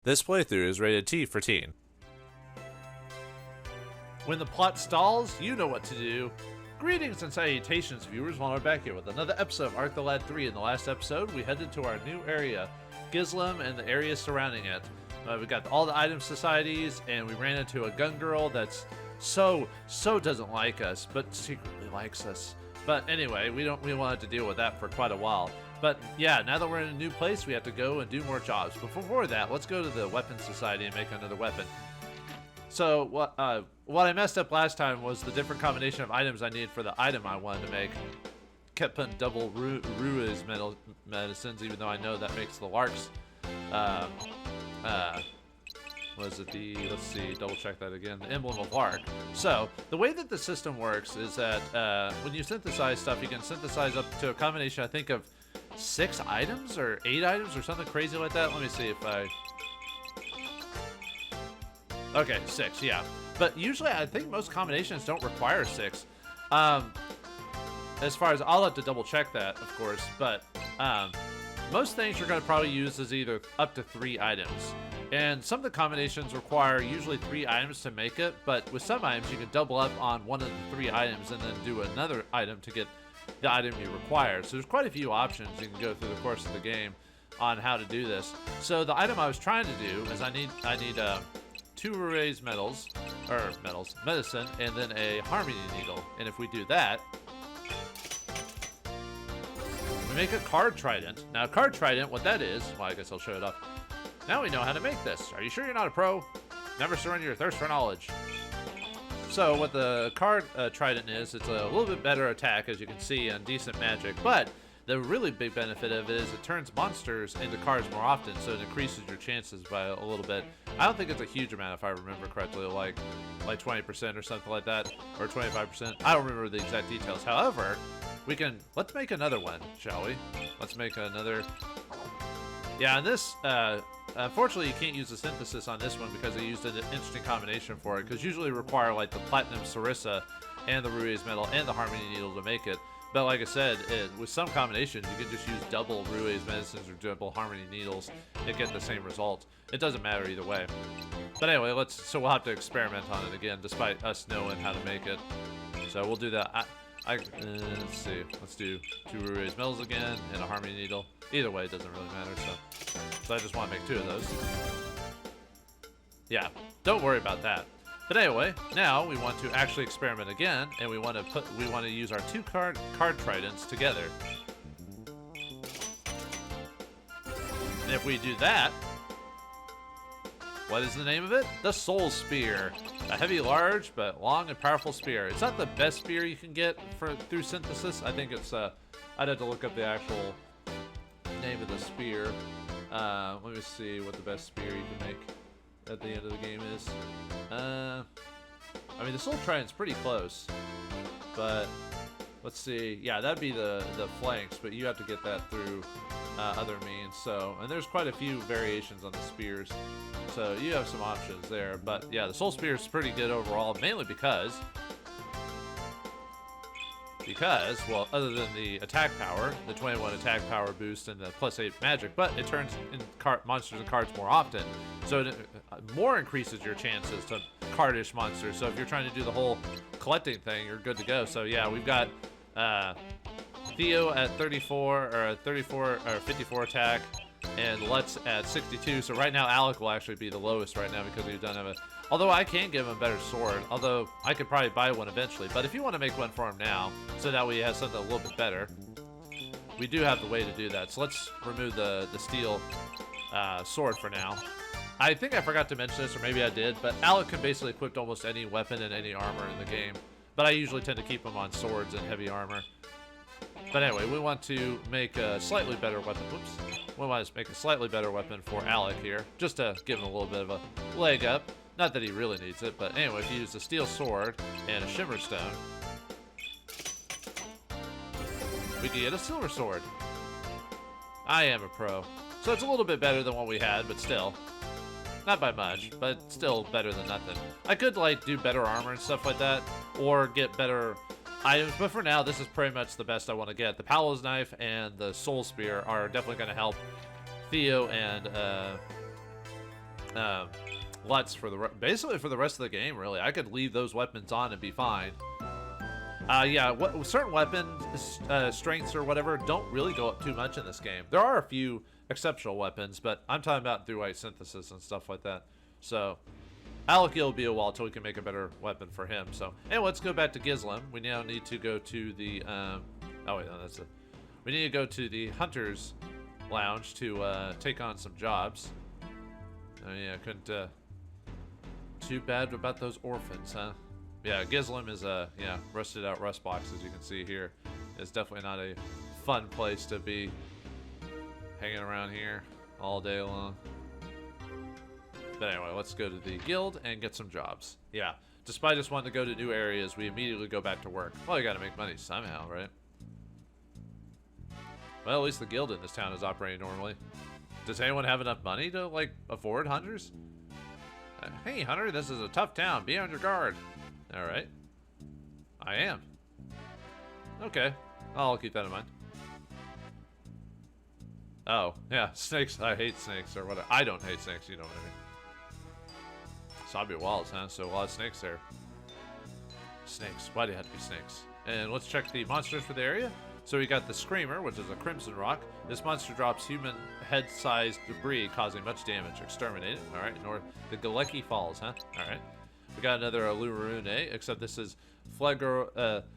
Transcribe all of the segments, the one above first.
This playthrough is rated T for teen. When the plot stalls, you know what to do. Greetings and salutations, viewers, while we're back here with another episode of Ark the Lad 3. In the last episode, we headed to our new area, Gizlam and the areas surrounding it. We got all the item societies, and we ran into a gun girl that's so doesn't like us, but secretly likes us. But anyway, we wanted to deal with that for quite a while. But yeah, now that we're in a new place, we have to go and do more jobs. But before that, let's go to the Weapons Society and make another weapon. So what I messed up last time was the different combination of items I needed for the item I wanted to make. Kept putting double Ruiz medicines, even though I know that makes the Larks. Let's see, double check that again. The emblem of Lark. So the way that the system works is that when you synthesize stuff, you can synthesize up to a combination, I think, of 6 items or 8 items or something crazy like that. Let me see if I... Okay, 6, yeah. But usually I think most combinations don't require 6. As far as... I'll have to double check that, of course. But most things you're going to probably use is either up to 3 items. And some of the combinations require usually 3 items to make it. But with some items, you can double up on one of the 3 items and then do another item to get the item you require. So there's quite a few options you can go through the course of the game on how to do this. So the item I was trying to do is I need 2 Ruiz medicine, and then a harmony needle. And if we do that, we make a card trident. Now, a card trident, what that is, well, I guess I'll show it up. Now we know how to make this. Are you sure you're not a pro? Never surrender your thirst for knowledge. So what the card trident is, it's a little bit better attack, as you can see, and decent magic. But the really big benefit of it is it turns monsters into cards more often, so it increases your chances by a little bit. I don't think it's a huge amount, if I remember correctly, like 20% or something like that, or 25%. I don't remember the exact details. However, let's make another one, shall we? Let's make another. Yeah, and this, unfortunately, you can't use the synthesis on this one because I used an interesting combination for it, because usually require like the platinum sarissa and the Ruiz metal and the harmony needle to make it. But like I said, with some combinations, you can just use double Ruiz medicines or double harmony needles and get the same result. It doesn't matter either way. But anyway, so we'll have to experiment on it again, despite us knowing how to make it. So we'll do that. Let's see. Let's do 2 Ruiz metals again and a harmony needle. Either way, it doesn't really matter. So I just want to make 2 of those. Yeah, don't worry about that. But anyway, now we want to actually experiment again, and we want to use our 2 card tridents together. And if we do that, what is the name of it? The Soul Spear. A heavy, large, but long and powerful spear. It's not the best spear you can get through synthesis. I think it's I'd have to look up the actual name of the spear. Let me see what the best spear you can make at the end of the game is. I mean, the Soul Trident's pretty close, but let's see. Yeah, that'd be the flanks, but you have to get that through other means. So, and there's quite a few variations on the spears, so you have some options there. But yeah, the Soul Spear is pretty good overall, mainly because, other than the attack power, the 21 attack power boost and the +8 magic, but it turns in monsters and cards more often, so it more increases your chances to cardish monsters. So if you're trying to do the whole collecting thing, you're good to go. So yeah, we've got Theo at 34 or 54 attack, and Lutz at 62. So right now Alec will actually be the lowest right now because we don't have a. Although I can give him a better sword, although I could probably buy one eventually. But if you want to make one for him now, so that way he has something a little bit better, we do have the way to do that. So let's remove the steel sword for now. I think I forgot to mention this, or maybe I did, but Alec can basically equip almost any weapon and any armor in the game. But I usually tend to keep him on swords and heavy armor. But anyway, we want to make a slightly better weapon. Whoops. We want to make a slightly better weapon for Alec here, just to give him a little bit of a leg up. Not that he really needs it, but anyway, if you use a steel sword and a shimmer stone, we can get a silver sword. I am a pro. So it's a little bit better than what we had, but still. Not by much, but still better than nothing. I could, like, do better armor and stuff like that, or get better items, but for now, this is pretty much the best I want to get. The Paolo's Knife and the Soul Spear are definitely going to help Theo and LUTs for basically for the rest of the game. Really, I could leave those weapons on and be fine. Yeah, certain weapon strengths or whatever don't really go up too much in this game. There are a few exceptional weapons, but I'm talking about through synthesis and stuff like that. So, Alec, it'll be a while till we can make a better weapon for him. So, anyway, let's go back to Gizlim. We now need to go to the, oh wait, no, that's it. We need to go to the Hunter's Lounge to take on some jobs. Oh yeah, couldn't, too bad about those orphans, huh? Yeah, Gizlim is a, rusted out rust box, as you can see here. It's definitely not a fun place to be hanging around here all day long. But anyway, let's go to the guild and get some jobs. Yeah, despite us wanting to go to new areas, we immediately go back to work. Well, you gotta make money somehow, right? Well, at least the guild in this town is operating normally. Does anyone have enough money to, like, afford hunters? Hey, Hunter, this is a tough town. Be on your guard. Alright. I am. Okay. I'll keep that in mind. Oh, yeah. Snakes. I hate snakes or whatever. I don't hate snakes. You know what I mean. Sabi walls, huh? So a lot of snakes there. Snakes. Why do you have to be snakes? And let's check the monsters for the area. So we got the Screamer, which is a crimson rock. This monster drops human head-sized debris, causing much damage. Exterminate it. All right. Nor the Galecki Falls, huh? All right. We got another Alurune, except this is Flagro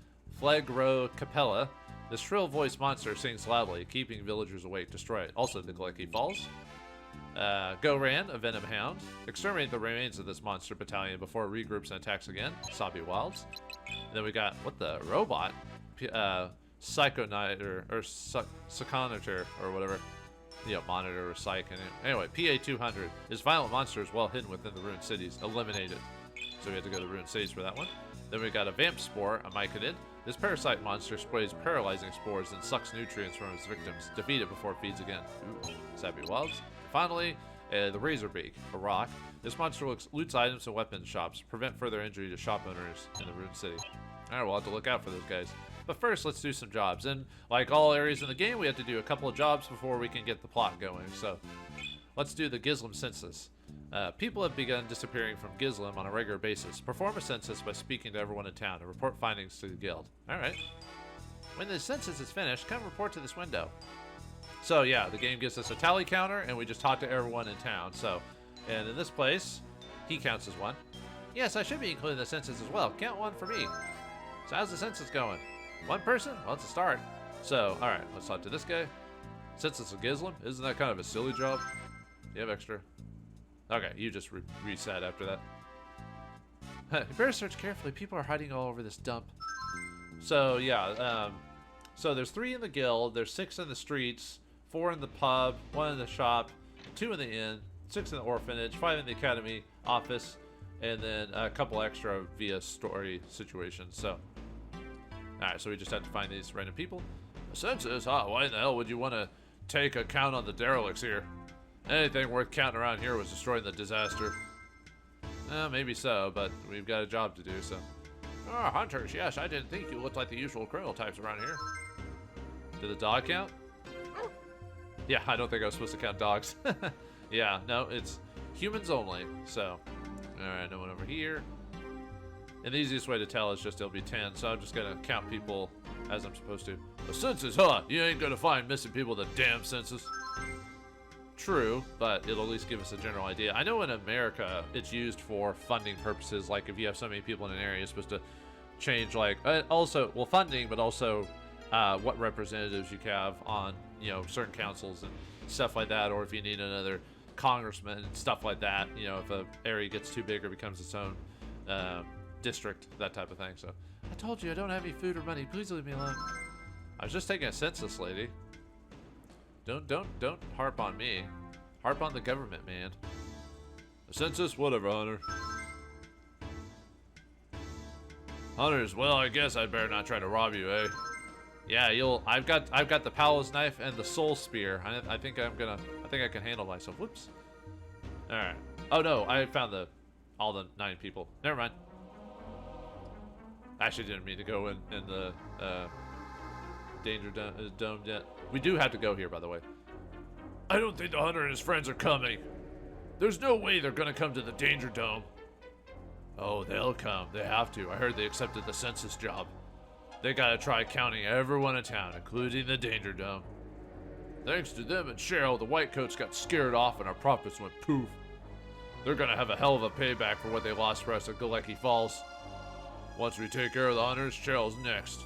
Capella. The shrill-voiced monster sings loudly, keeping villagers awake. Destroy it. Also the Galecki Falls. Goran, a Venom Hound. Exterminate the remains of this monster battalion before it regroups and attacks again. Sabi Wilds. And then we got, what the, robot? Psychoniter, or Psychonator, or whatever. Yeah, monitor or psych. Anyway, PA-200. This violent monster is well hidden within the ruined cities. Eliminate it. So we had to go to ruined cities for that one. Then we got a Vamp Spore, a Myconid. This parasite monster sprays paralyzing spores and sucks nutrients from its victims. Defeat it before it feeds again. Ooh, Sappy Wilds. Finally, the Razorbeak, a rock. This monster loots items and weapons shops. Prevent further injury to shop owners in the ruined city. Alright, we'll have to look out for those guys. But first, let's do some jobs. And like all areas in the game, we have to do a couple of jobs before we can get the plot going. So, let's do the Gizlim census. People have begun disappearing from Gizlim on a regular basis. Perform a census by speaking to everyone in town and report findings to the guild. Alright. When the census is finished, come report to this window. So yeah, the game gives us a tally counter, and we just talk to everyone in town. So, and in this place, he counts as one. Yes, I should be including the census as well. Count one for me. So how's the census going? One person? Well, it's a start. So, alright, let's talk to this guy. Census of Gizlim? Isn't that kind of a silly job? You have extra? Okay, you just reset after that. You better search carefully. People are hiding all over this dump. So, yeah, so there's 3 in the guild, there's 6 in the streets, 4 in the pub, 1 in the shop, 2 in the inn, 6 in the orphanage, 5 in the academy office, and then a couple extra via story situations. So, alright, so we just have to find these random people. A census? Huh? Why in the hell would you want to take a count on the derelicts here? Anything worth counting around here was destroying the disaster. Maybe so, but we've got a job to do, so. Oh, hunters, yes, I didn't think you looked like the usual criminal types around here. Did the dog count? Yeah, I don't think I was supposed to count dogs. Yeah, no, it's humans only, so. Alright, no one over here. And the easiest way to tell is just it'll be 10, so I'm just gonna count people as I'm supposed to. The census, huh? You ain't gonna find missing people in the damn census. True, but it'll at least give us a general idea. I know in America it's used for funding purposes, like if you have so many people in an area, it's supposed to change, like, also, well, funding, but also what representatives you have on, you know, certain councils and stuff like that, or if you need another congressman and stuff like that, you know, if an area gets too big or becomes its own district, that type of thing. So, I told you I don't have any food or money. Please leave me alone. I was just taking a census, lady. Don't harp on me. Harp on the government, man. The census, whatever, Hunter. Hunters, well, I guess I'd better not try to rob you, eh? Yeah, I've got the Paladin's knife and the soul spear. I think I can handle myself. Whoops. All right. Oh no, I found all the 9 people. Never mind. Actually, didn't mean to go in the danger dome yet. We do have to go here, by the way. I don't think the hunter and his friends are coming. There's no way they're gonna come to the Danger Dome. Oh, they'll come. They have to. I heard they accepted the census job. They gotta try counting everyone in town, including the Danger Dome. Thanks to them and Cheryl, the white coats got scared off and our profits went poof. They're gonna have a hell of a payback for what they lost for us at Galecki Falls. Once we take care of the hunters, Cheryl's next.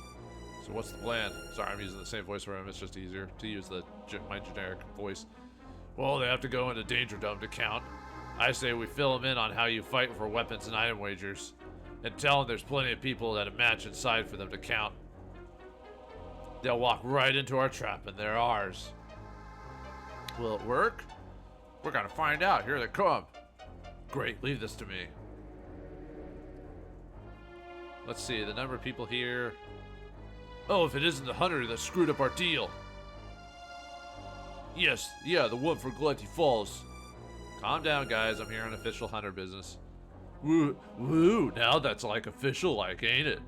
So what's the plan? Sorry, I'm using the same voice for him. It's just easier to use my generic voice. Well, they have to go into Danger Dome to count. I say we fill them in on how you fight for weapons and item wagers, and tell them there's plenty of people at a match inside for them to count. They'll walk right into our trap, and they're ours. Will it work? We're gonna find out. Here they come. Great, leave this to me. Let's see, the number of people here. Oh, if it isn't the hunter that screwed up our deal. Yes, yeah, the one for Galecki Falls. Calm down, guys. I'm here on official hunter business. Woo, now that's like official like, ain't it?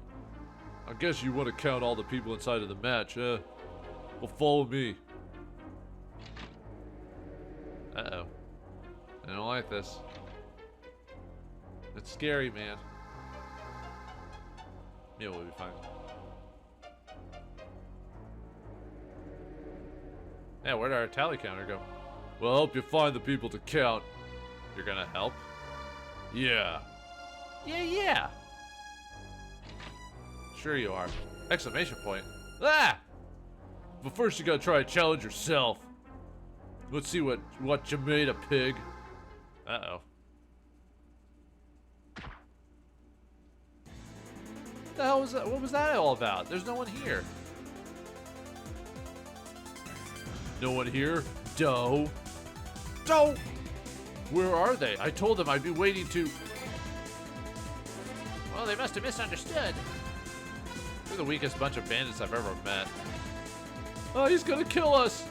I guess you want to count all the people inside of the match, huh? Well, follow me. Uh-oh. I don't like this. It's scary, man. Yeah, we'll be fine. Yeah, where'd our tally counter go? We'll help you find the people to count. You're gonna help? Yeah. Yeah. Sure you are. Exclamation point. Ah! But first you gotta try to challenge yourself. Let's see what you made, a pig. Uh-oh. What the hell was that? What was that all about? There's no one here. No one here? Doe? Where are they? I told them I'd be waiting to... Well, they must have misunderstood. We're the weakest bunch of bandits I've ever met. Oh, he's gonna kill us!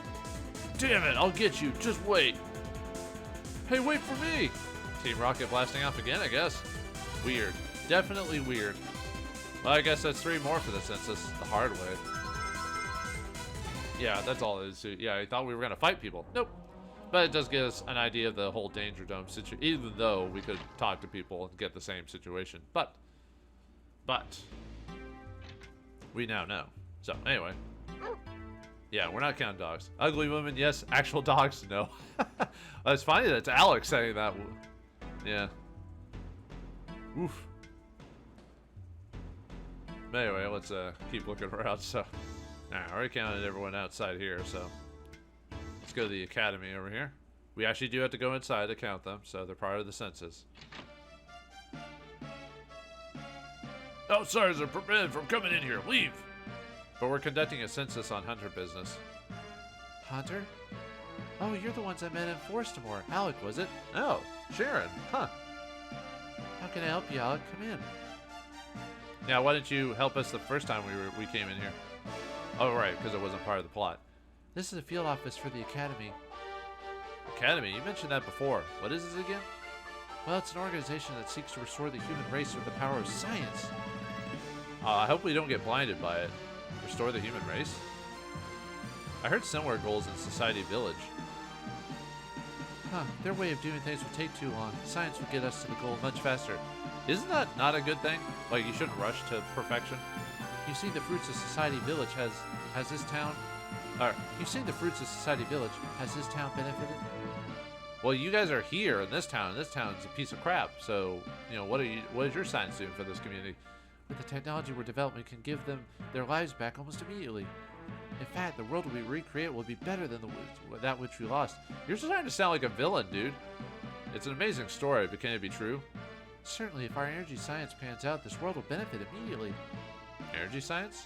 Damn it, I'll get you. Just wait. Hey, wait for me! Team Rocket blasting off again, I guess. Weird. Definitely weird. Well, I guess that's 3 more for the census. The hard way. Yeah, that's all it is. Yeah, I thought we were gonna fight people. Nope. But it does give us an idea of the whole Danger Dome situation, even though we could talk to people and get the same situation. But, we now know. So, anyway. Yeah, we're not counting dogs. Ugly women, yes. Actual dogs, no. Well, it's funny that it's Alex saying that. Yeah. Oof. But anyway, let's keep looking around. So, I already counted everyone outside here, so let's go to the academy over here. We actually do have to go inside to count them, so they're part of the census. Outsiders are prevented from coming in here. Leave! But we're conducting a census on hunter business. Hunter? Oh, you're the ones I met in Vauldemare. Alec, was it? Oh, Sharon. Huh. How can I help you, Alec? Come in. Now, why didn't you help us the first time we came in here? Oh, right, because it wasn't part of the plot. This is a field office for the Academy. Academy? You mentioned that before. What is this again? Well, it's an organization that seeks to restore the human race with the power of science. I hope we don't get blinded by it. Restore the human race? I heard similar goals in Society Village. Huh, their way of doing things would take too long. Science would get us to the goal much faster. Isn't that not a good thing? Like, you shouldn't rush to perfection? You've seen the fruits of Society Village. Has this town... you've seen the fruits of Society Village. Has this town benefited? Well, you guys are here in this town, and this town's a piece of crap. So, you know, what is your science doing for this community? With the technology we're developing, can give them their lives back almost immediately. In fact, the world we recreate will be better than that which we lost. You're starting to sound like a villain, dude. It's an amazing story, but can it be true? Certainly, if our energy science pans out, this world will benefit immediately. Energy science?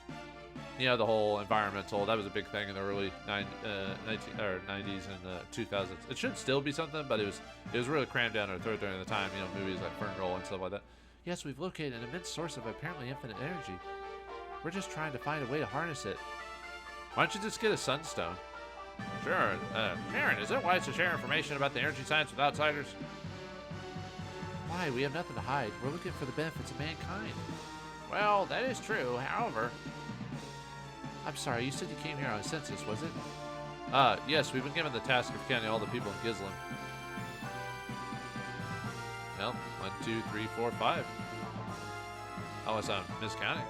You know, the whole environmental, that was a big thing in the early 90s and 2000s. It should still be something, but it was really crammed down our throat during the time, you know, movies like Fern Girl and stuff like that. Yes, we've located an immense source of apparently infinite energy. We're just trying to find a way to harness it. Why don't you just get a sunstone? Sure. Sharon, is it wise to share information about the energy science with outsiders? Why? We have nothing to hide. We're looking for the benefits of mankind. Well, that is true. However... I'm sorry, you said you came here on a census, was it? Yes, we've been given the task of counting all the people in Gislin. No, 1, 2, 3, 4, 5. Unless I'm miscounting.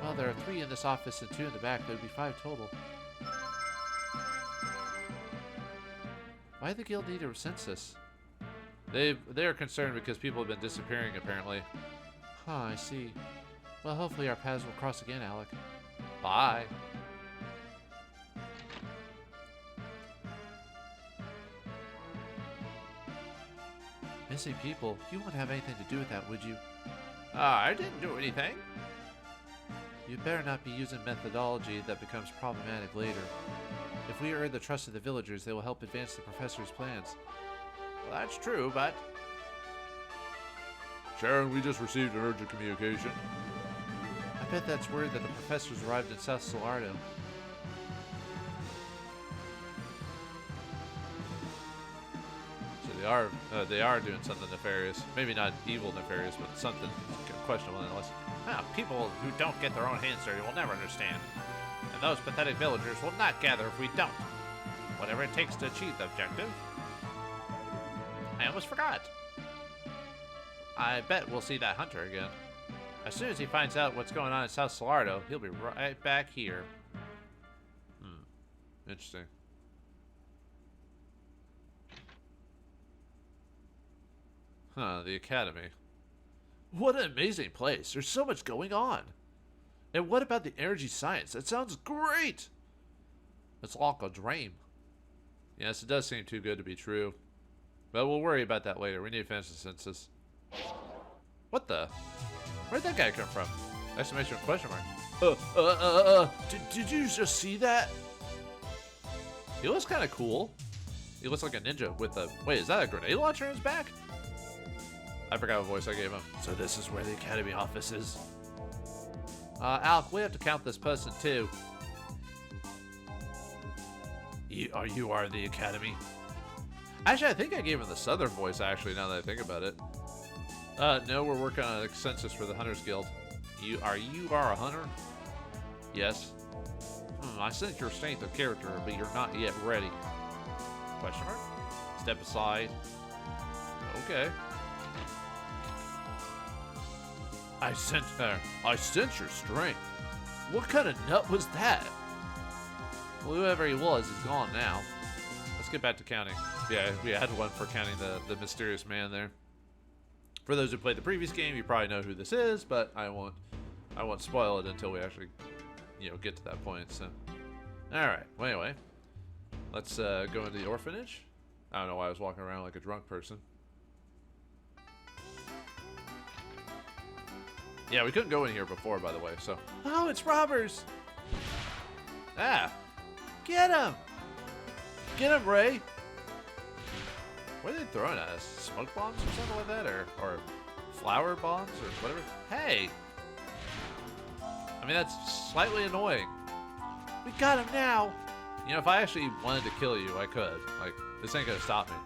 Well, there are 3 in this office and 2 in the back. There would be 5 total. Why did the guild need a census? They're concerned because people have been disappearing, apparently. Huh, I see. Well, hopefully our paths will cross again, Alec. Bye. Missing people? You wouldn't have anything to do with that, would you? I didn't do anything. You'd better not be using methodology that becomes problematic later. If we earn the trust of the villagers, they will help advance the professor's plans. Well, that's true, but... Sharon, we just received an urgent communication. I bet that's word that the professors arrived in South Solardo. So they are doing something nefarious. Maybe not evil nefarious, but something questionable nonetheless. People who don't get their own hands dirty will never understand. And those pathetic villagers will not gather if we don't. Whatever it takes to achieve the objective. I almost forgot. I bet we'll see that hunter again. As soon as he finds out what's going on in South Solardo, he'll be right back here. Interesting. Huh, the academy. What an amazing place. There's so much going on. And what about the energy science? That sounds great. It's like a dream. Yes, it does seem too good to be true. But we'll worry about that later. We need to finish the census. What the? Where'd that guy come from? Exclamation question mark. Did you just see that? He looks kind of cool. He looks like a ninja with a... Wait, is that a grenade launcher in his back? I forgot what voice I gave him. So this is where the academy office is. Alec, we have to count this person too. You are the academy. Actually, I think I gave him the southern voice, actually, now that I think about it. No, we're working on a census for the Hunters Guild. You are a hunter? Yes. I sense your strength of character, but you're not yet ready. Question mark? Step aside. Okay. I sense your strength. What kind of nut was that? Well, whoever he was is gone now. Let's get back to counting. Yeah, we had one for counting the mysterious man there. For those who played the previous game, you probably know who this is, but I won't spoil it until we actually, get to that point. So, all right. Well, anyway, let's go into the orphanage. I don't know why I was walking around like a drunk person. Yeah, we couldn't go in here before, by the way, so... Oh, it's robbers! Ah! Get him! Get him, Ray! What are they throwing at us? Smoke bombs or something like that? Or flower bombs or whatever? Hey! I mean, that's slightly annoying. We got him now! If I actually wanted to kill you, I could. Like, this ain't gonna stop me.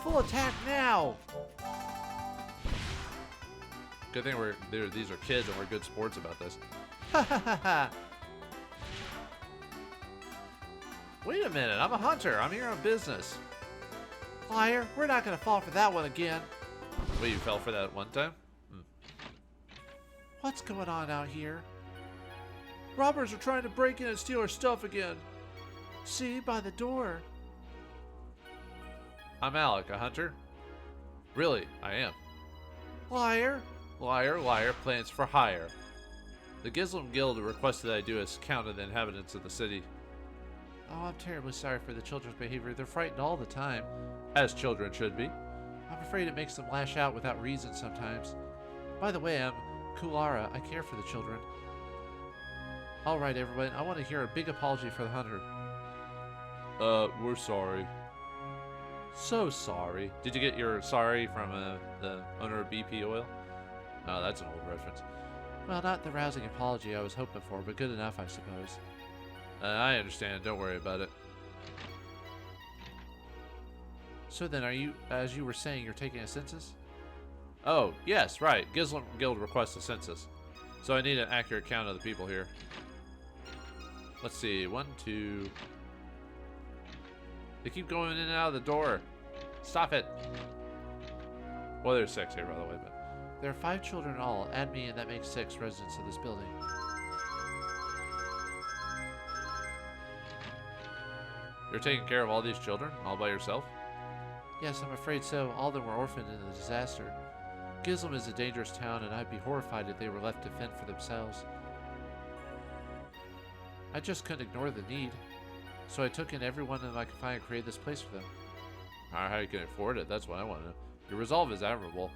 Full attack now! Good thing these are kids and we're good sports about this. Ha ha ha ha! Wait a minute, I'm a hunter. I'm here on business. Liar, we're not gonna fall for that one again. Wait, you fell for that one time? What's going on out here? Robbers are trying to break in and steal our stuff again. See, by the door. I'm Alec, a hunter. Really, I am. Liar. Liar, liar, plans for hire. The Gislem Guild requested that I do a count of the inhabitants of the city. Oh, I'm terribly sorry for the children's behavior. They're frightened all the time. As children should be. I'm afraid it makes them lash out without reason sometimes. By the way, I'm Kulara. I care for the children. Alright, everyone. I want to hear a big apology for the hunter. We're sorry. So sorry. Did you get your sorry from the owner of BP Oil? Oh, that's an old reference. Well, not the rousing apology I was hoping for, but good enough, I suppose. I understand. Don't worry about it. So then, are you, as you were saying, you're taking a census? Oh, yes, right. Gislem Guild requests a census. So I need an accurate count of the people here. Let's see. 1, 2... They keep going in and out of the door. Stop it. Well, there's 6 here, by the way, but... There are 5 children in all. Add me, and that makes 6 residents of this building. You're taking care of all these children, all by yourself? Yes, I'm afraid so. All of them were orphaned in the disaster. Gizlam is a dangerous town, and I'd be horrified if they were left to fend for themselves. I just couldn't ignore the need, so I took in everyone that I could find and created this place for them. How you can afford it, that's what I want to know. Your resolve is admirable.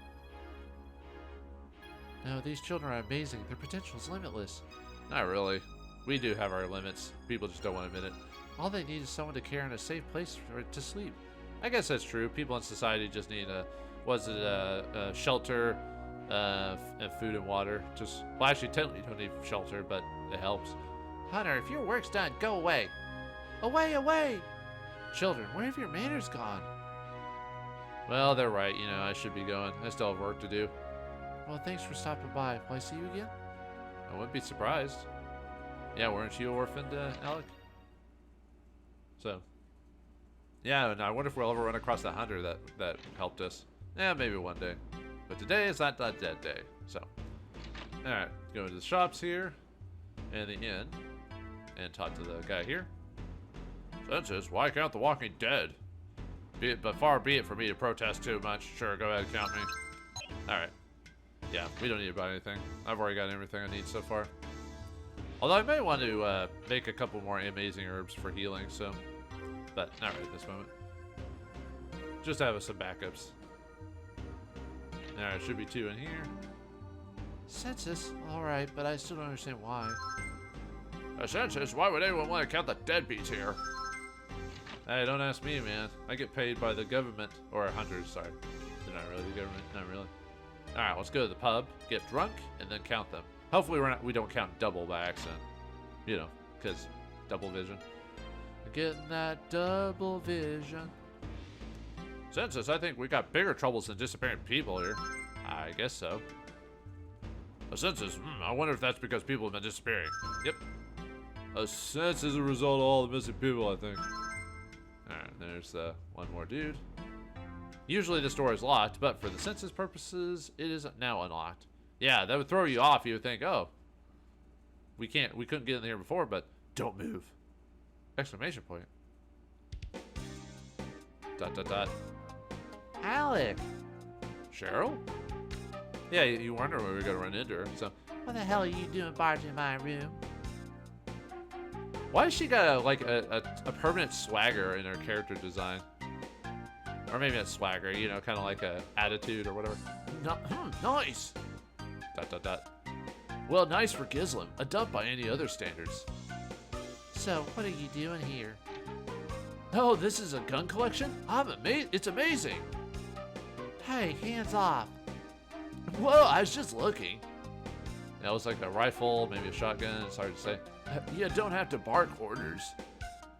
No, these children are amazing. Their potential is limitless. Not really. We do have our limits. People just don't want to admit it. All they need is someone to care and a safe place to sleep. I guess that's true. People in society just need a shelter, and food and water. Well, actually, technically you don't need shelter, but it helps. Hunter, if your work's done, go away. Away, away! Children, where have your manners gone? Well, they're right. You know, I should be going. I still have work to do. Well, thanks for stopping by. Will I see you again? I wouldn't be surprised. Yeah, weren't you orphaned, Alec? So, yeah, and I wonder if we'll ever run across that hunter that helped us. Yeah, maybe one day. But today is not that dead day. So, alright, go to the shops here, and the inn, and talk to the guy here. Census, why count the walking dead? But far be it for me to protest too much. Sure, go ahead and count me. Alright. Yeah, we don't need to buy anything. I've already got everything I need so far. Although I may want to make a couple more amazing herbs for healing, so... But not right at this moment. Just to have some backups. Alright, should be 2 in here. Census? Alright, but I still don't understand why. A census? Why would anyone want to count the deadbeats here? Hey, don't ask me, man. I get paid by the government. Or hunters, sorry. They're not really the government. Not really. Alright, let's go to the pub, get drunk, and then count them. Hopefully we don't count double by accident. You know, because double vision. Getting that double vision. Census, I think we got bigger troubles than disappearing people here. I guess so. A census? I wonder if that's because people have been disappearing. Yep. A census is a result of all the missing people, I think. Alright, there's one more dude. Usually the door is locked, but for the census purposes, it is now unlocked. Yeah, that would throw you off. You would think, oh, we couldn't get in here before, but don't move. Exclamation point. Dot, dot, dot. Alec! Cheryl? Yeah, you wonder where we're going to run into her, so. What the hell are you doing barging in my room? Why has she got a permanent swagger in her character design? Or maybe not swagger, you know, kind of like a attitude or whatever. No, nice! Dot, dot, dot. Well, nice for Gizlam. A dump by any other standards. So, what are you doing here? Oh, this is a gun collection? It's amazing! Hey, hands off! Whoa, I was just looking. That was like a rifle, maybe a shotgun, it's hard to say. You don't have to bark orders,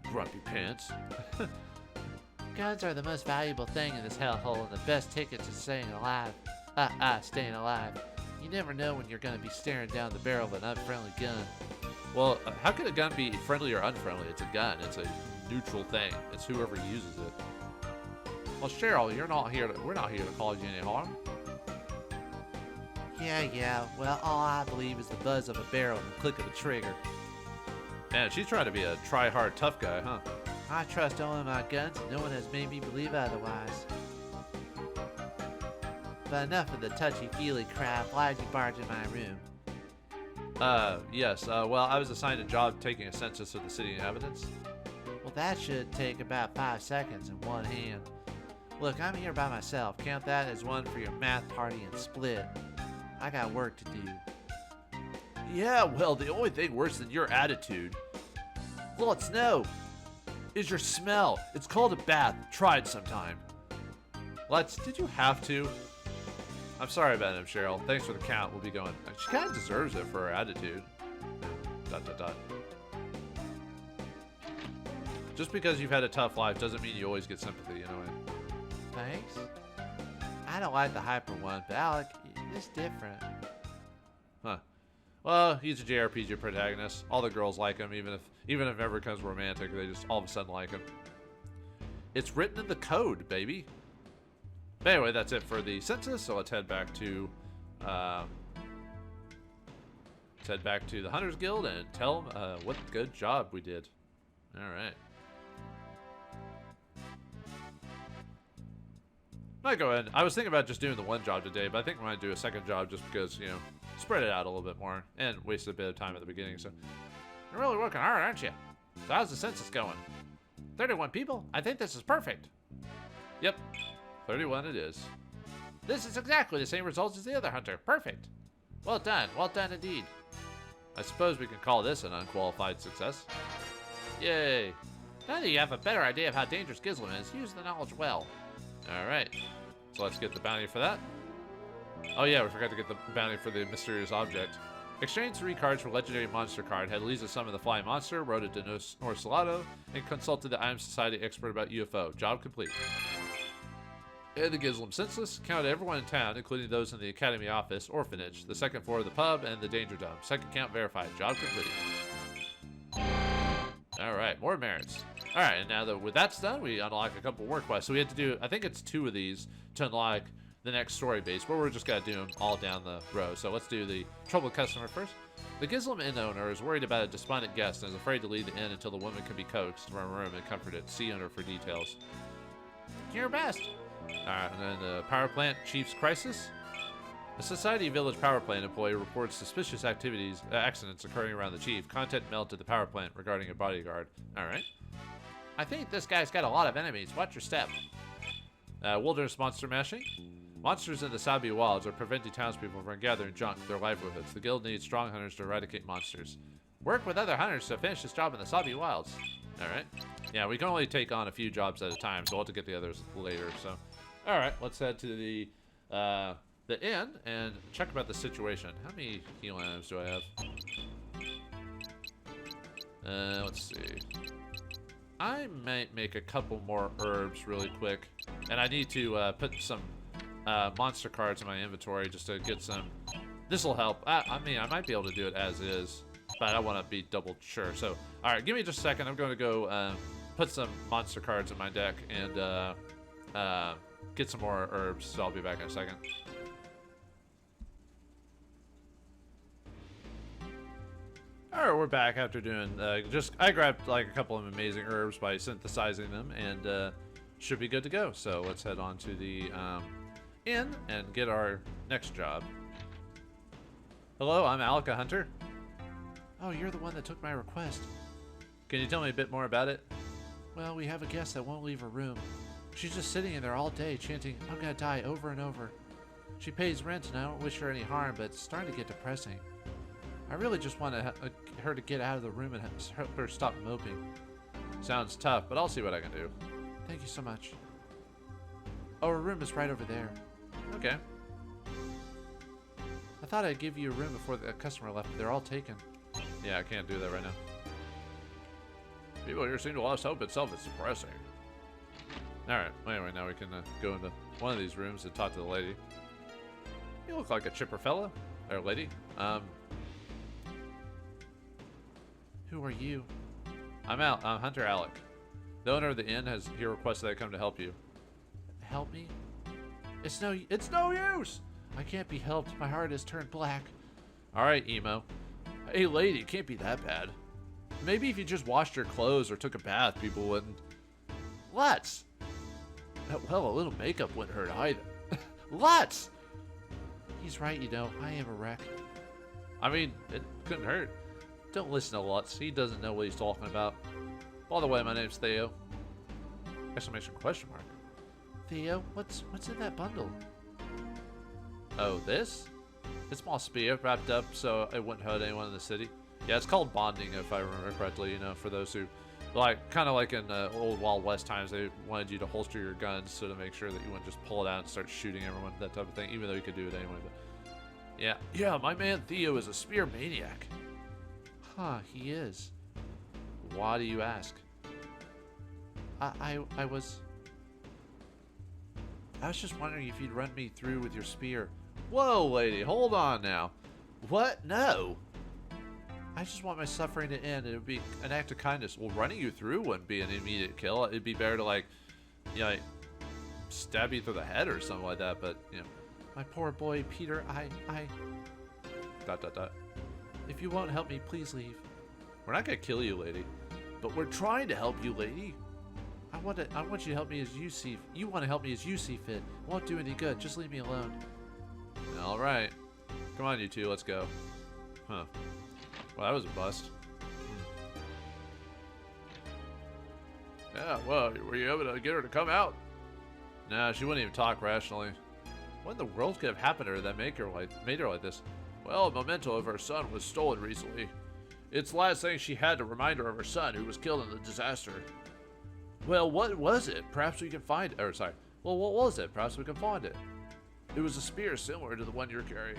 grumpy pants. Guns are the most valuable thing in this hellhole and the best ticket to staying alive. Staying alive. You never know when you're going to be staring down the barrel of an unfriendly gun. Well, how could a gun be friendly or unfriendly? It's a gun. It's a neutral thing. It's whoever uses it. Well, Cheryl, we're not here to cause you any harm. Yeah. Well, all I believe is the buzz of a barrel and the click of a trigger. Man, she's trying to be a try-hard tough guy, huh? I trust only my guns, and no one has made me believe otherwise. But enough of the touchy-feely crap. Why'd you barge in my room? Yes. Well, I was assigned a job taking a census of the city inhabitants. Well, that should take about 5 seconds in one hand. Look, I'm here by myself. Count that as one for your math party and split. I got work to do. Yeah, well, the only thing worse than your attitude, Well, it's no. is your smell. It's called a bath. Try it sometime. Did you have to? I'm sorry about him, Cheryl. Thanks for the count. We'll be going. She kind of deserves it for her attitude. Dot, dot, dot. Just because you've had a tough life doesn't mean you always get sympathy, you know what? Thanks. I don't like the hyper one, but Alec, it's different. Huh. Well, he's a JRPG protagonist. All the girls like him, even if it never becomes romantic, they just all of a sudden like him. It's written in the code, baby. But anyway, that's it for the census. So let's head back to the Hunters Guild and tell them what good job we did. All right. Might go ahead. I was thinking about just doing the one job today, but I think we might do a second job just because, you know, spread it out a little bit more and waste a bit of time at the beginning. So you're really working hard, aren't you? So how's the census going? 31 people? I think this is perfect. Yep, 31 it is. This is exactly the same results as the other hunter. Perfect. Well done indeed. I suppose we can call this an unqualified success. Yay. Now that you have a better idea of how dangerous Gizlam is, use the knowledge well. Alright, so let's get the bounty for that. Oh yeah, we forgot to get the bounty for the mysterious object. Exchange 3 cards for legendary monster card. Had Lisa summon the flying monster, wrote it to Norsalado, and consulted the Item Society expert about UFO. Job complete. In the Gizlam census, counted everyone in town, including those in the Academy office, orphanage, the second floor of the pub, and the danger dump. Second count verified. Job complete. Alright, more merits. Alright, and now that with that's done, we unlock a couple more quests. So we had to do, I think it's 2 of these to unlock the next story base, but we're just going to do them all down the row. So let's do the troubled customer first. The Gizlam inn owner is worried about a despondent guest and is afraid to leave the inn until the woman can be coaxed from a room and comforted. See owner for details. Your best. Alright, and then the power plant chief's crisis. A Society Village power plant employee reports suspicious accidents occurring around the chief. Content mailed to the power plant regarding a bodyguard. Alright. I think this guy's got a lot of enemies. Watch your step. Wilderness monster mashing. Monsters in the Sabi Wilds are preventing townspeople from gathering junk for their livelihoods. The guild needs strong hunters to eradicate monsters. Work with other hunters to finish this job in the Sabi Wilds. Alright. Yeah, we can only take on a few jobs at a time, so we'll have to get the others later. So, alright, let's head to the inn and check about the situation. How many healing items do I have? Let's see. I might make a couple more herbs really quick. And I need to put some monster cards in my inventory just to get some. This will help. I mean, I might be able to do it as is, but I want to be double sure. So, all right, give me just a second. I'm going to go put some monster cards in my deck and get some more herbs. So I'll be back in a second. All right, we're back after doing I grabbed like a couple of amazing herbs by synthesizing them and should be good to go. So let's head on to the inn and get our next job. Hello, I'm Alec, a hunter. Oh, you're the one that took my request. Can you tell me a bit more about it? Well, we have a guest that won't leave her room. She's just sitting in there all day chanting, "I'm gonna die," over and over. She pays rent and I don't wish her any harm, but it's starting to get depressing. I really just want her to get out of the room and help her stop moping. Sounds tough, but I'll see what I can do. Thank you so much. Oh, her room is right over there. Okay. I thought I'd give you a room before the customer left, but they're all taken. Yeah, I can't do that right now. People here seem to have lost hope itself. It's depressing. Alright, well, anyway, now we can go into one of these rooms and talk to the lady. You look like a chipper fella. Or lady. Who are you? I'm Hunter Alec. The owner of the inn has requested that I come to help you. Help me? It's no use! I can't be helped. My heart has turned black. Alright, emo. Hey lady, it can't be that bad. Maybe if you just washed your clothes or took a bath, people wouldn't. Let's! Well, a little makeup wouldn't hurt either. Let's! He's right, you know. I am a wreck. I mean, it couldn't hurt. Don't listen to Lutz. He doesn't know what he's talking about. By the way, my name's Theo. Exclamation question mark. Theo, what's in that bundle? Oh, this? It's small spear wrapped up so it wouldn't hurt anyone in the city. Yeah, it's called bonding if I remember correctly, you know, for those who, like, kind of like in old Wild West times, they wanted you to holster your guns so to make sure that you wouldn't just pull it out and start shooting everyone, that type of thing, even though you could do it anyway. But yeah, my man Theo is a spear maniac. Huh, he is. Why do you ask? I was just wondering if you'd run me through with your spear. Whoa, lady, hold on now. What? No. I just want my suffering to end. It would be An act of kindness. Well, running you through wouldn't be an immediate kill. It'd be better to, like, you know, like, stab you through the head or something like that, but, you know. My poor boy, Peter, I... Dot, dot, dot. If you won't help me, please leave. We're not gonna kill you, lady. But we're trying to help you, lady. I want you to help me as you see... You want to help me as you see fit. Won't do any good. Just leave me alone. Alright. Come on, you two, let's go. Huh. Well, that was a bust. Yeah, well, were you able to get her to come out? Nah, she wouldn't even talk rationally. What in the world could have happened to her that made her like this? Well, a memento of her son was stolen recently. It's the last thing she had to remind her of her son who was killed in the disaster. Well, what was it? Perhaps we can find it. Or, sorry. Well, what was it? Perhaps we can find it. It was a spear similar to the one you're carrying.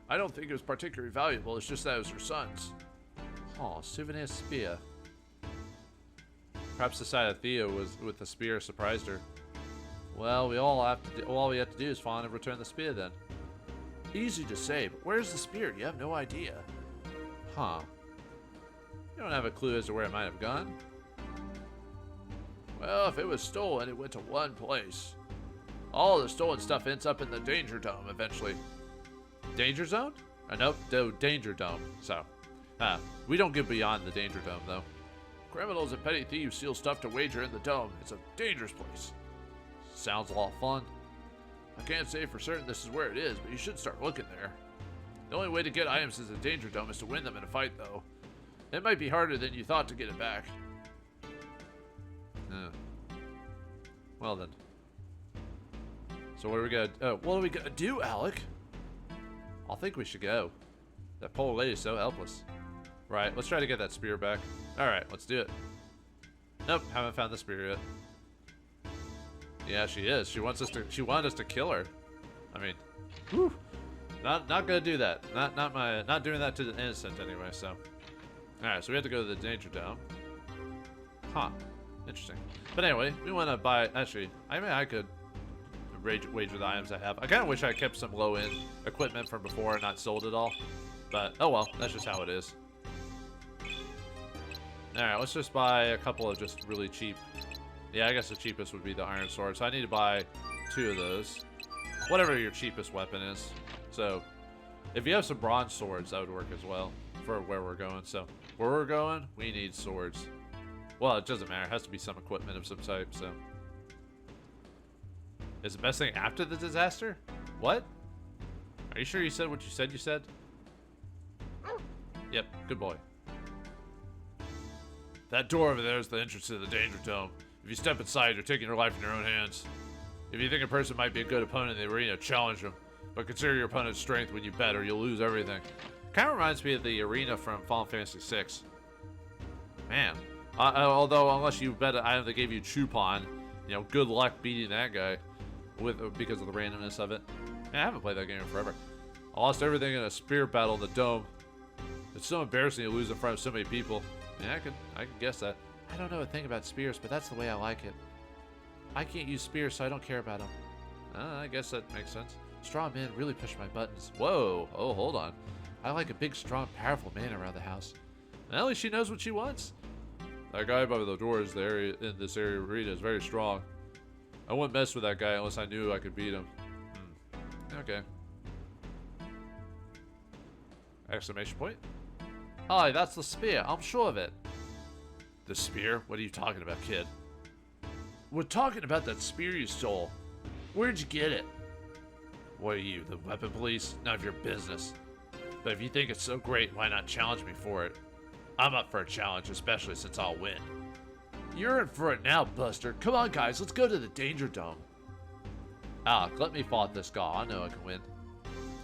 I don't think it was particularly valuable, it's just that it was her son's. Oh, souvenir spear. Perhaps the sight of Theo was with the spear surprised her. Well, all we have to do is find and return the spear then. Easy to say, but where's the spear? You have no idea. Huh. You don't have a clue as to where it might have gone? Well, if it was stolen, it went to one place. All the stolen stuff ends up in the Danger Dome eventually. Danger Zone? Nope, Danger Dome. So, we don't get beyond the Danger Dome, though. Criminals and petty thieves steal stuff to wager in the dome. It's a dangerous place. Sounds a lot of fun. I can't say for certain this is where it is, but you should start looking there. The only way to get items in the Danger Dome is to win them in a fight, though. It might be harder than you thought to get it back. Well then. So what are we gonna do, Alec? I think we should go. That poor lady's so helpless. Right, let's try to get that spear back. Alright, let's do it. Nope, haven't found the spear yet. Yeah, she is. She wanted us to kill her. I mean, whew. Not gonna do that. Not doing that to the innocent anyway, so. Alright, so we have to go to the Danger Dome. Huh. Interesting. But anyway, we want to buy... Actually, I mean, I could wager the items I have. I kind of wish I kept some low-end equipment from before and not sold it all. But, oh well, that's just how it is. Alright, let's just buy a couple of just really cheap... Yeah, I guess the cheapest would be the iron sword. So I need to buy 2 of those. Whatever your cheapest weapon is. So, if you have some bronze swords, that would work as well for where we're going. So, where we're going, we need swords. Well, it doesn't matter. It has to be some equipment of some type, so. Is the best thing after the disaster? What? Are you sure you said what you said you said? Yep, good boy. That door over there is the entrance to the Danger Dome. If you step inside, you're taking your life in your own hands. If you think a person might be a good opponent in the arena, challenge them. But consider your opponent's strength when you bet or you'll lose everything. Kind of reminds me of the arena from Final Fantasy VI. Man. Although, unless you bet an item that gave you Chupon, you know, good luck beating that guy because of the randomness of it. Man, I haven't played that game in forever. I lost everything in a spear battle in the dome. It's so embarrassing to lose in front of so many people. Yeah, I can guess that. I don't know a thing about spears, but that's the way I like it. I can't use spears, so I don't care about them. I guess that makes sense. Strong men really push my buttons. Whoa. Oh, hold on. I like a big, strong, powerful man around the house. Well, at least she knows what she wants. That guy by the doors there in this area arena is very strong. I wouldn't mess with that guy unless I knew I could beat him. Okay. Exclamation point. Aye, that's the spear. I'm sure of it. The spear? What are you talking about, kid? We're talking about that spear you stole. Where'd you get it? What are you, the weapon police? None of your business. But if you think it's so great, why not challenge me for it? I'm up for a challenge, especially since I'll win. You're in for it now, Buster. Come on, guys, let's go to the Danger Dome. Alec, let me fight this guy. I know I can win.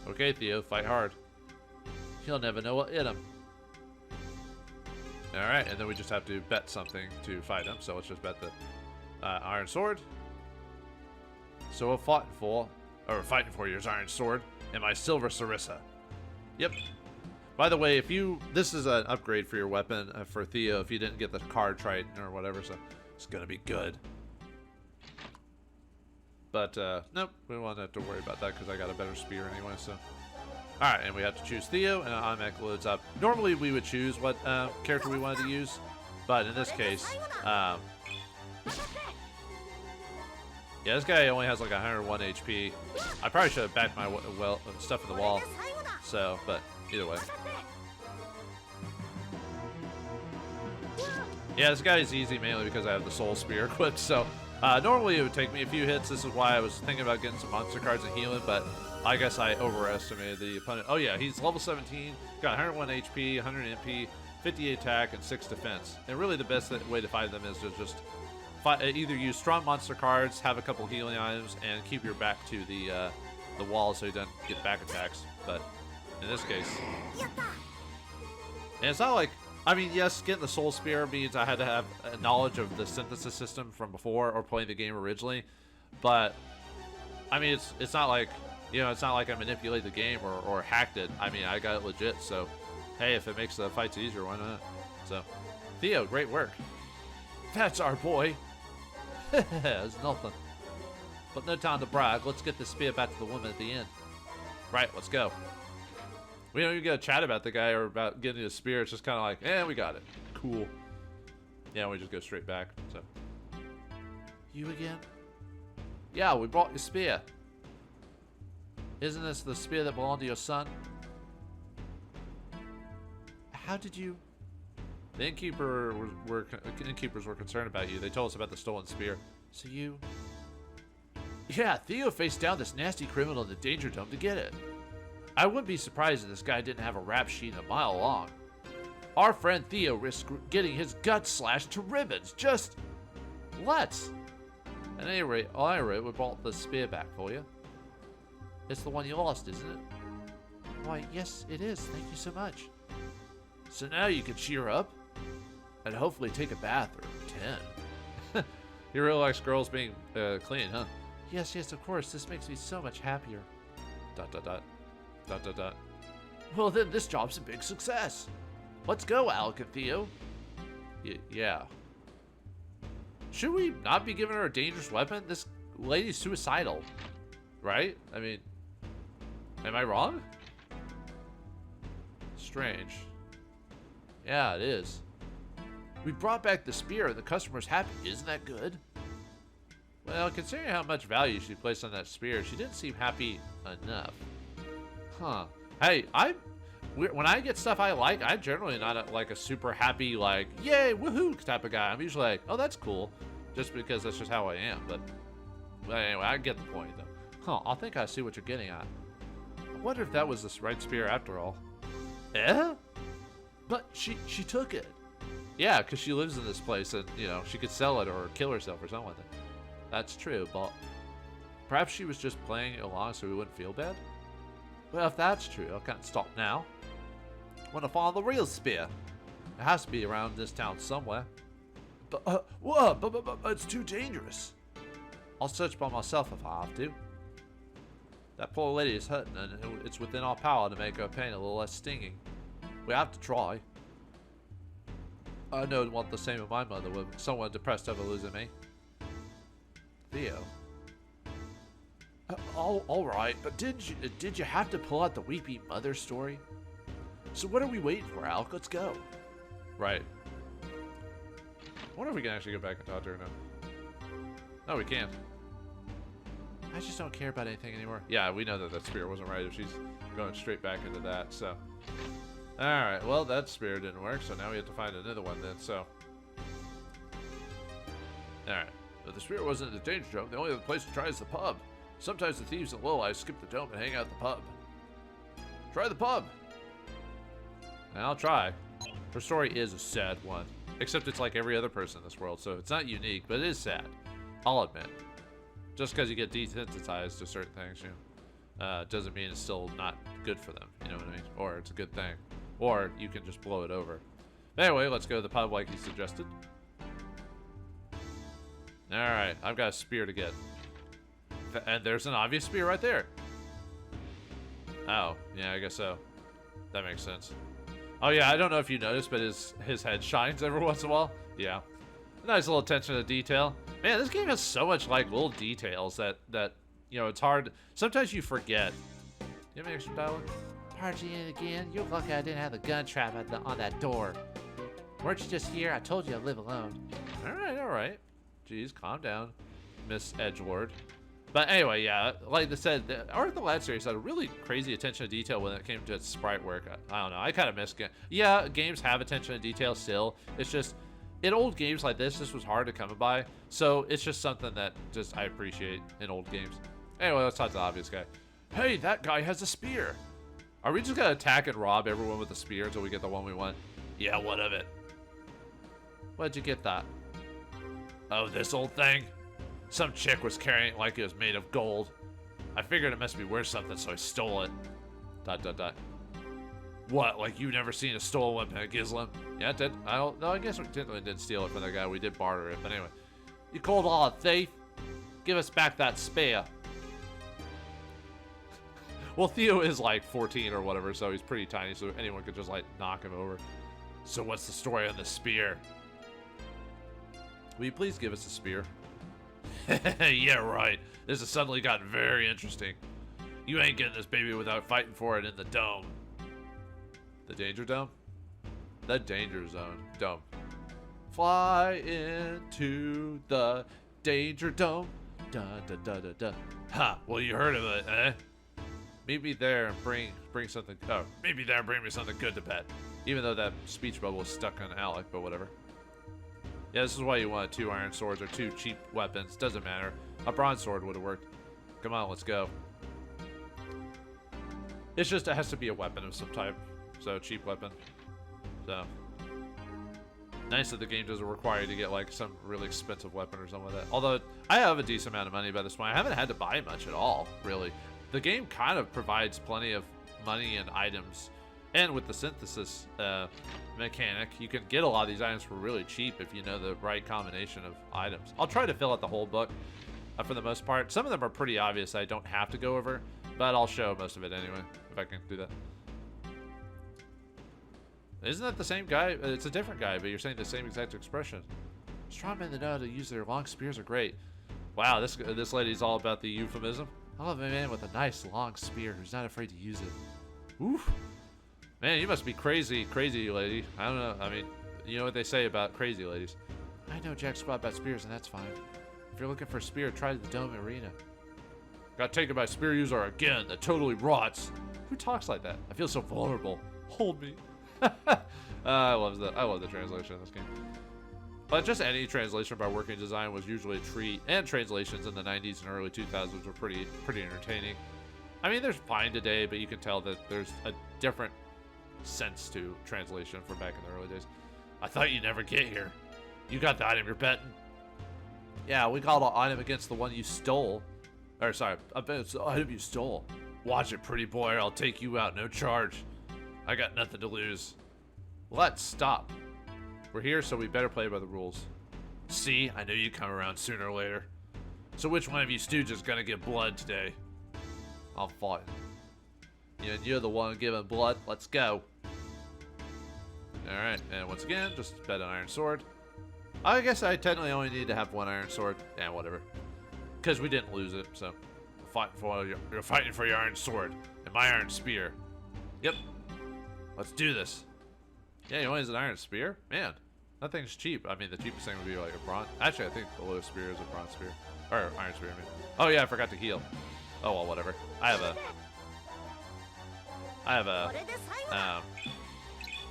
Okay, Theo, fight hard. He'll never know what hit him. Alright, and then we just have to bet something to fight him. So let's just bet the iron sword. So we're fighting for your iron sword and my silver sarissa. Yep. By the way, this is an upgrade for your weapon for Theo if you didn't get the card trident or whatever, so it's gonna be good. But nope, we don't have to worry about that because I got a better spear anyway. So, all right, and we have to choose Theo, and it automatically loads up. Normally we would choose what character we wanted to use, but in this case, yeah, Yeah, this guy only has like 101 HP. I probably should have backed my stuff in the wall. So, but either way. Yeah, this guy is easy mainly because I have the Soul Spear equipped. So, normally it would take me a few hits. This is why I was thinking about getting some monster cards and healing, but I guess I overestimated the opponent. Oh yeah, he's level 17, got 101 HP, 100 MP, 50 attack, and 6 defense. And really the best way to fight them is to just either use strong monster cards, have a couple healing items, and keep your back to the wall so you don't get back attacks. But in this case, and it's not like, I mean, yes, getting the Soul Spear means I had to have a knowledge of the synthesis system from before or playing the game originally, but I mean, it's not like, you know, it's not like I manipulated the game or hacked it. I mean, I got it legit, so hey, if it makes the fights easier, why not? So, Theo, great work. That's our boy. It's nothing. But no time to brag. Let's get the spear back to the woman at the end. Right, let's go. We don't even get a chat about the guy or about getting the spear. It's just kind of like, we got it. Cool. Yeah, we just go straight back. So. You again? Yeah, we brought your spear. Isn't this the spear that belonged to your son? How did you... The innkeepers were concerned about you. They told us about the stolen spear. So you... Yeah, Theo faced down this nasty criminal in the Danger Dome to get it. I wouldn't be surprised if this guy didn't have a rap sheet a mile long. Our friend Theo risked getting his guts slashed to ribbons. Just... let's. At any rate, we brought the spear back for you. It's the one you lost, isn't it? Why, yes, it is. Thank you so much. So now you can cheer up and hopefully take a bath or 10. You really likes girls being clean, huh? Yes, of course. This makes me so much happier. ... Well, then this job's a big success. Let's go, Alec and Theo. Yeah. Should we not be giving her a dangerous weapon? This lady's suicidal, right? I mean, am I wrong? Strange. Yeah, it is. We brought back the spear and the customer's happy. Isn't that good? Well, considering how much value she placed on that spear, she didn't seem happy enough. Huh. Hey, when I get stuff I like, I'm generally not like a super happy, like, yay, woohoo type of guy. I'm usually like, oh, that's cool. Just because that's just how I am. But anyway, I get the point, though. Huh, I think I see what you're getting at. I wonder if that was the right spear after all. Eh? But she took it. Yeah, because she lives in this place and, you know, she could sell it or kill herself or something like that. That's true, but perhaps she was just playing along so we wouldn't feel bad? Well, if that's true, I can't stop now. I want to find the real spear. It has to be around this town somewhere. But, what? But it's too dangerous. I'll search by myself if I have to. That poor lady is hurting, and it's within our power to make her pain a little less stinging. We have to try. I know I'd want the same of my mother with someone depressed over losing me. Theo. All right, but did you have to pull out the weepy mother story? So what are we waiting for, Alec? Let's go. Right. I wonder if we can actually go back and talk to her now. No, we can't. I just don't care about anything anymore. Yeah, we know that spear wasn't right if she's going straight back into that, so. Alright, well, that spear didn't work, so now we have to find another one then, so. Alright, but the spear wasn't in the danger dome. The only other place to try is the pub. Sometimes the thieves and lowlifes skip the dome and hang out at the pub. Try the pub! And I'll try. Her story is a sad one. Except it's like every other person in this world, so it's not unique, but it is sad. I'll admit. Just because you get desensitized to certain things, you know, doesn't mean it's still not good for them, you know what I mean? Or it's a good thing. Or you can just blow it over. Anyway, let's go to the pub like he suggested. Alright, I've got a spear to get. And there's an obvious spear right there. Oh, yeah, I guess so. That makes sense. Oh yeah, I don't know if you noticed, but his head shines every once in a while. Yeah. Nice little attention to detail. Man, this game has so much like little details that you know, it's hard. Sometimes you forget. You have any extra dialogue? Party in again? You're lucky I didn't have the gun trap on that door. Weren't you just here? I told you I live alone. Alright. Jeez, calm down. Miss Edgelord. But anyway, yeah, like I said, the Art of the Lad series had a really crazy attention to detail when it came to its sprite work. I don't know, I kind of miss it. Yeah, games have attention to detail still. It's just, in old games like this was hard to come by. So it's just something that just I appreciate in old games. Anyway, let's talk to the obvious guy. Hey, that guy has a spear. Are we just gonna attack and rob everyone with a spear until we get the one we want? Yeah, what of it? Where'd you get that? Oh, this old thing? Some chick was carrying it like it was made of gold. I figured it must be worth something, so I stole it. ... What, like you've never seen a stolen weapon at Gizlam? Yeah, it did. No, I guess we technically did steal it from that guy. We did barter it, but anyway. You cold all a thief? Give us back that spear. Well, Theo is like 14 or whatever, so he's pretty tiny, so anyone could just like knock him over. So what's the story on the spear? Will you please give us a spear? Yeah, right. This has suddenly gotten very interesting. You ain't getting this baby without fighting for it in the dome. The danger dome? The danger zone. Dome. Fly into the danger dome. Da da da da da. Ha! Well, you heard of it, eh? Meet me there and bring something. Oh, meet me there and bring me something good to pet. Even though that speech bubble is stuck on Alec, but whatever. Yeah, this is why you want 2 iron swords or 2 cheap weapons. Doesn't matter. A bronze sword would have worked. Come on, let's go. It's just it has to be a weapon of some type. So, cheap weapon. So. Nice that the game doesn't require you to get like some really expensive weapon or something like that. Although, I have a decent amount of money by this point. I haven't had to buy much at all, really. The game kind of provides plenty of money and items. And with the synthesis mechanic, you can get a lot of these items for really cheap if you know the right combination of items. I'll try to fill out the whole book for the most part. Some of them are pretty obvious I don't have to go over, but I'll show most of it anyway, if I can do that. Isn't that the same guy? It's a different guy, but you're saying the same exact expression. Strong men that know how to use their long spears are great. Wow, this lady's all about the euphemism. I love a man with a nice long spear who's not afraid to use it. Oof. Man, you must be crazy, lady. I don't know. I mean, you know what they say about crazy ladies. I know jack squat about spears, and that's fine. If you're looking for a spear, try the Dome Arena. Got taken by a spear user again. That totally rots. Who talks like that? I feel so vulnerable. Hold me. I love the translation in this game. But just any translation by Working Design was usually a treat, and translations in the 90s and early 2000s were pretty entertaining. I mean, they're fine today, but you can tell that there's a different sense to translation from back in the early days. I thought you'd never get here. You got the item you're betting? Yeah, we got an item against the one you stole. Or sorry, against the item you stole. Watch it, pretty boy, or I'll take you out, no charge. I got nothing to lose. Let's stop. We're here, so we better play by the rules. See, I knew you'd come around sooner or later. So which one of you stooges is gonna get blood today? I'll fight. You're the one giving blood. Let's go. Alright, and once again, just bet an iron sword. I guess I technically only need to have 1 iron sword. And whatever. Because we didn't lose it, so. You're fighting for your iron sword. And my iron spear. Yep. Let's do this. Yeah, you want to use an iron spear? Man, that thing's cheap. I mean, the cheapest thing would be like a bronze. Actually, I think the lowest spear is a bronze spear. Or iron spear, I mean. Oh yeah, I forgot to heal. Oh well, whatever. I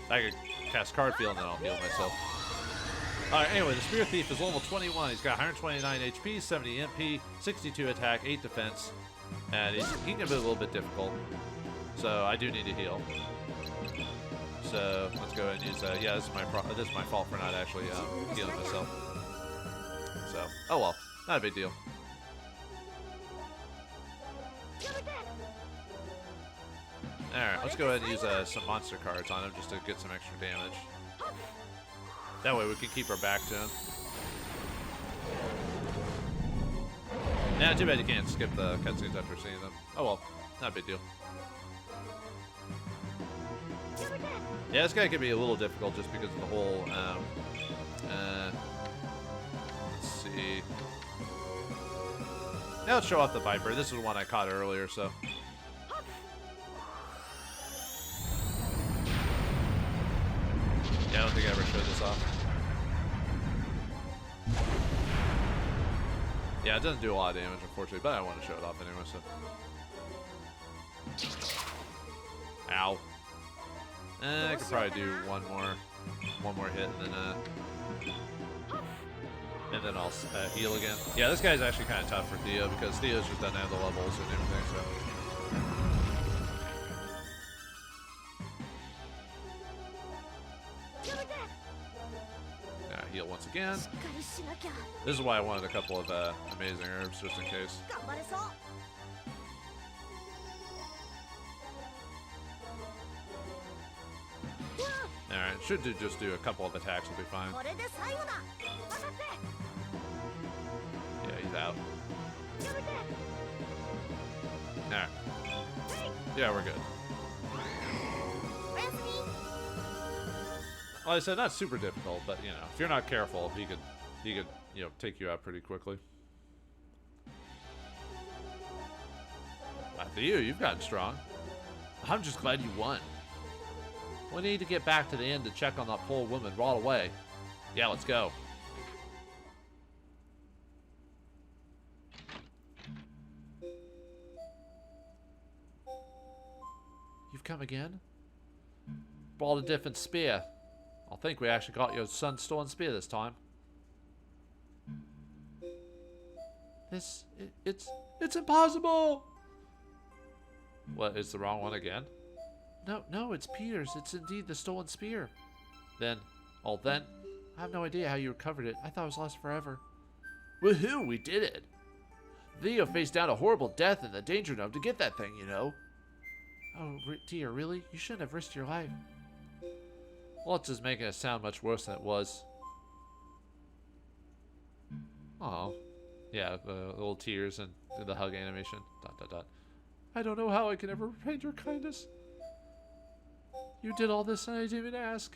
can cast card field and then I'll heal myself. Alright, anyway, the Spear Thief is level 21. He's got 129 HP, 70 MP, 62 attack, 8 defense, and he can be a little bit difficult. So I do need to heal. So let's go ahead and use that. Yeah, this is my fault for not actually healing myself. So, oh well, not a big deal. Alright, let's go ahead and use some monster cards on him just to get some extra damage. That way we can keep our back to him. Nah, too bad you can't skip the cutscenes after seeing them. Oh well, not a big deal. Yeah, this guy can be a little difficult just because of the whole, let's see. Now let's show off the Viper. This is one I caught earlier, so. Yeah, I don't think I ever showed this off. Yeah, it doesn't do a lot of damage, unfortunately, but I want to show it off anyway, so. Ow. I could probably do one more hit, and then I'll heal again. Yeah, this guy's actually kind of tough for Theo, because Theo's just doesn't have the levels and everything, so. Heal once again. This is why I wanted a couple of amazing herbs, just in case. Alright, should just do a couple of attacks, will be fine. Yeah, he's out. Alright. Yeah, we're good. Like I said, not super difficult, but you know, if you're not careful, he could, you know, take you out pretty quickly. After you've gotten strong. I'm just glad you won. We need to get back to the inn to check on that poor woman right away. Yeah, let's go. You've come again? Brought a different spear. I think we actually got your son's stolen spear this time. It's impossible! What, is the wrong one again? No, it's Peter's. It's indeed the stolen spear. Then, I have no idea how you recovered it. I thought it was lost forever. woohoo, we did it! Theo faced down a horrible death in the danger dome to get that thing, you know. Oh, dear, really? You shouldn't have risked your life. Well, it's just making it sound much worse than it was. Oh. Yeah, the little tears and the hug animation. ... I don't know how I can ever repay your kindness. You did all this and I didn't even ask.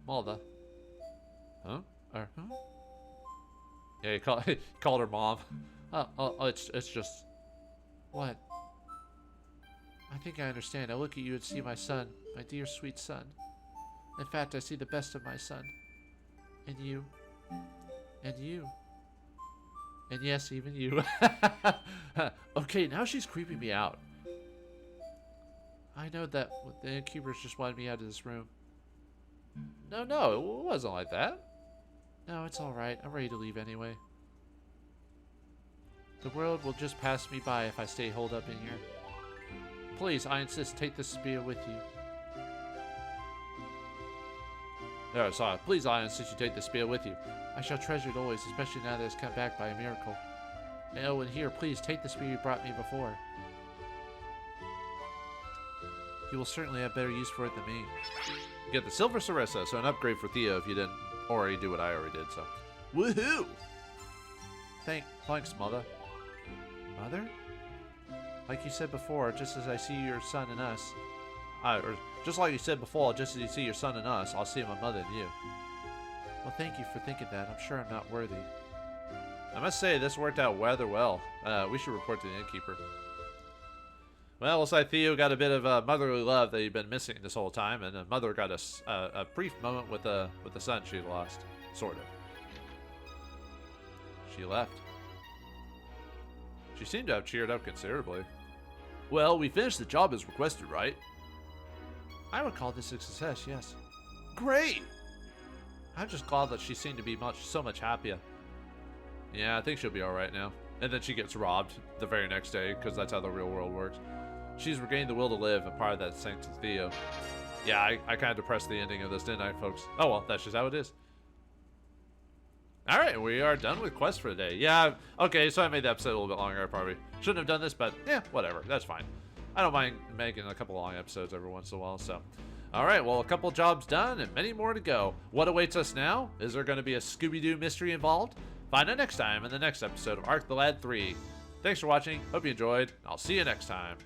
Mother. Huh? Huh? Yeah, he called her mom. It's just... What? I think I understand. I look at you and see my son. My dear, sweet son. In fact, I see the best of my son. And you. And you. And yes, even you. Okay, now she's creeping me out. I know that the innkeepers just wanted me out of this room. No, it wasn't like that. No, it's alright. I'm ready to leave anyway. The world will just pass me by if I stay holed up in here. Please, I insist, take this spear with you. Oh, sorry. Please, I insist you take the spear with you. I shall treasure it always, especially now that it's come back by a miracle. And oh, and here, please, take the spear you brought me before. You will certainly have better use for it than me. You get the Silver Sarissa, so an upgrade for Theo if you didn't already do what I already did, so. Woohoo! Thanks, Mother. Mother? Like you said before, just as I see your son and us. Or just like you said before, just as you see your son and us, I'll see my mother and you. Well, thank you for thinking that. I'm sure I'm not worthy. I must say, this worked out rather well. We should report to the innkeeper. Well, looks like Theo got a bit of motherly love that he'd been missing this whole time, and Mother got a brief moment with the son she lost, sort of. She left. She seemed to have cheered up considerably. Well, we finished the job as requested, right? I would call this a success, yes. Great! I'm just glad that she seemed to be so much happier. Yeah, I think she'll be alright now. And then she gets robbed the very next day, because that's how the real world works. She's regained the will to live, and part of that thanks to Theo. Yeah, I kind of depressed the ending of this, didn't I, folks? Oh well, that's just how it is. Alright, we are done with quests for today. Yeah, okay, so I made the episode a little bit longer. I probably shouldn't have done this, but yeah, whatever. That's fine. I don't mind making a couple long episodes every once in a while, so. Alright, well, a couple jobs done and many more to go. What awaits us now? Is there going to be a Scooby-Doo mystery involved? Find out next time in the next episode of Arc the Lad 3. Thanks for watching. Hope you enjoyed. I'll see you next time.